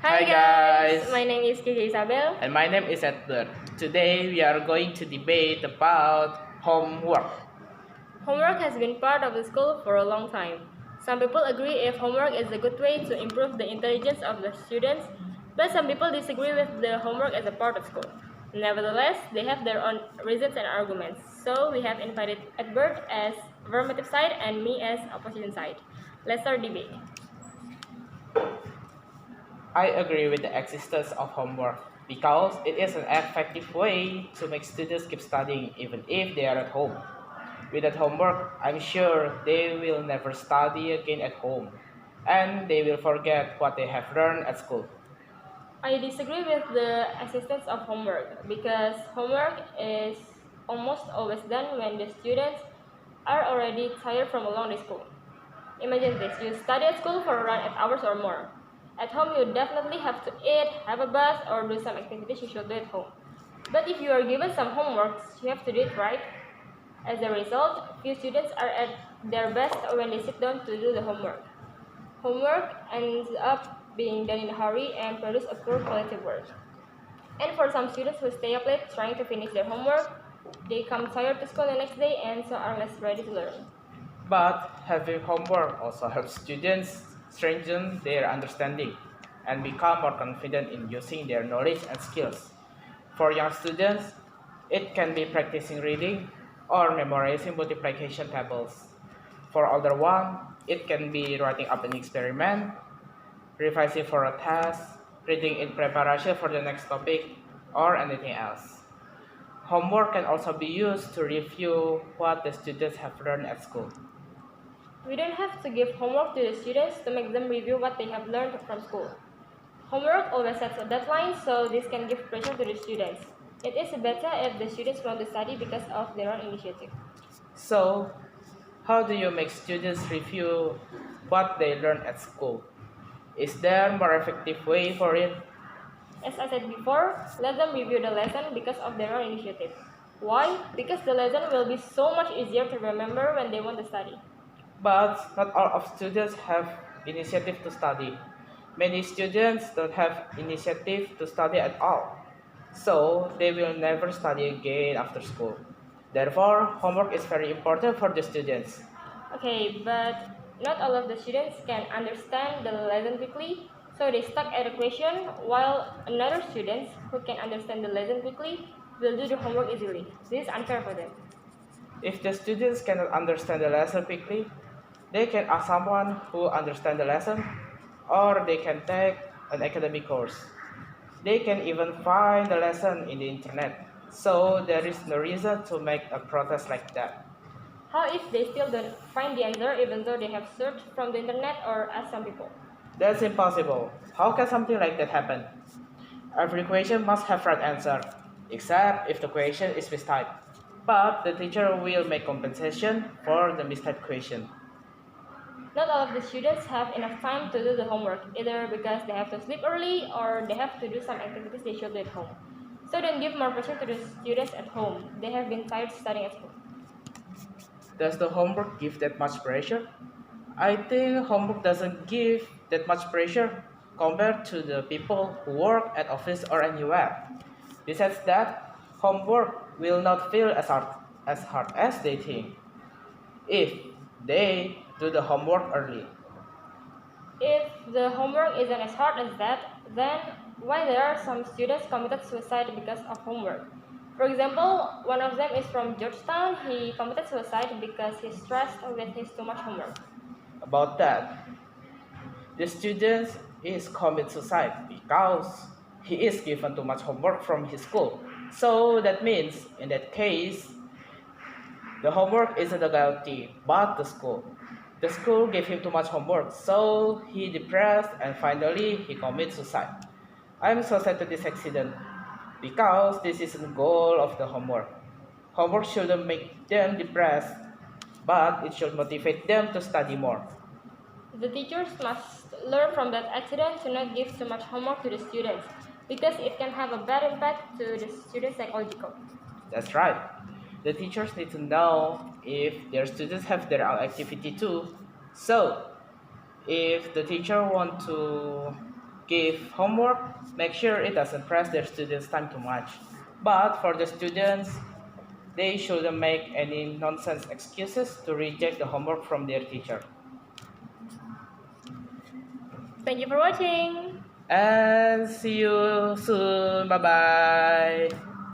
Hi guys, My name is Kiki Isabel. and my name is Edward. Today we are going to debate about homework. Homework has been part of the school for a long time. Some people agree if homework is a good way to improve the intelligence of the students, but some people disagree with the homework as a part of school. Nevertheless, they have their own reasons and arguments. So we have invited Edward as affirmative side and me as opposition side. Let's start debate. I agree with the existence of homework because it is an effective way to make students keep studying even if they are at home. Without homework, I'm sure they will never study again at home and they will forget what they have learned at school. I disagree with the existence of homework because homework is almost always done when the students are already tired from a long day school. Imagine this, you study at school for around 8 hours or more. At home you definitely have to eat, have a bath, or do some activities you should do at home. But if you are given some homework, you have to do it right. As a result, few students are at their best when they sit down to do the homework. Homework ends up being done in a hurry and produce a poor quality work. And for some students who stay up late trying to finish their homework, they come tired to school the next day and so are less ready to learn. But having homework also helps students strengthen their understanding and become more confident in using their knowledge and skills. For young students, it can be practicing reading or memorizing multiplication tables. For older ones, it can be writing up an experiment, revising for a test, reading in preparation for the next topic, or anything else. Homework can also be used to review what the students have learned at school. We don't have to give homework to the students to make them review what they have learned from school. Homework always sets a deadline, so this can give pressure to the students. It is better if the students want to study because of their own initiative. So, how do you make students review what they learn at school? Is there a more effective way for it? As I said before, let them review the lesson because of their own initiative. Why? Because the lesson will be so much easier to remember when they want to study. But not all of students have initiative to study. Many students don't have initiative to study at all. So, they will never study again after school. Therefore, homework is very important for the students. Okay, but not all of the students can understand the lesson quickly, so they stuck at a question, while another students who can understand the lesson quickly will do the homework easily. This is unfair for them. If the students cannot understand the lesson quickly, they can ask someone who understands the lesson, or they can take an academic course. They can even find the lesson in the internet. So there is no reason to make a protest like that. How if they still don't find the answer even though they have searched from the internet or asked some people? That's impossible. How can something like that happen? Every question must have right answer, except if the question is mistyped. But the teacher will make compensation for the mistyped question. Not all of the students have enough time to do the homework, either because they have to sleep early or they have to do some activities they should do at home. So don't give more pressure to the students at home. They have been tired studying at school. Does the homework give that much pressure? I think homework doesn't give that much pressure compared to the people who work at office or anywhere. Besides that, homework will not feel as hard as they think if they do the homework early. If the homework isn't as hard as that, then why there are some students committed suicide because of homework? For example, one of them is from Georgetown. He committed suicide because he's stressed with his too much homework. About that, the student is commit suicide because he is given too much homework from his school. So that means in that case, the homework isn't the guilty, but the school. The school gave him too much homework, so he depressed and finally he commits suicide. I'm so sad to this accident because this is the goal of the homework. Homework shouldn't make them depressed, but it should motivate them to study more. The teachers must learn from that accident to not give too much homework to the students because it can have a bad impact to the students' psychological. That's right. The teachers need to know if their students have their own activity too. So, if the teacher want to give homework, make sure it doesn't press their students' time too much. But for the students, they shouldn't make any nonsense excuses to reject the homework from their teacher. Thank you for watching. And see you soon. Bye bye.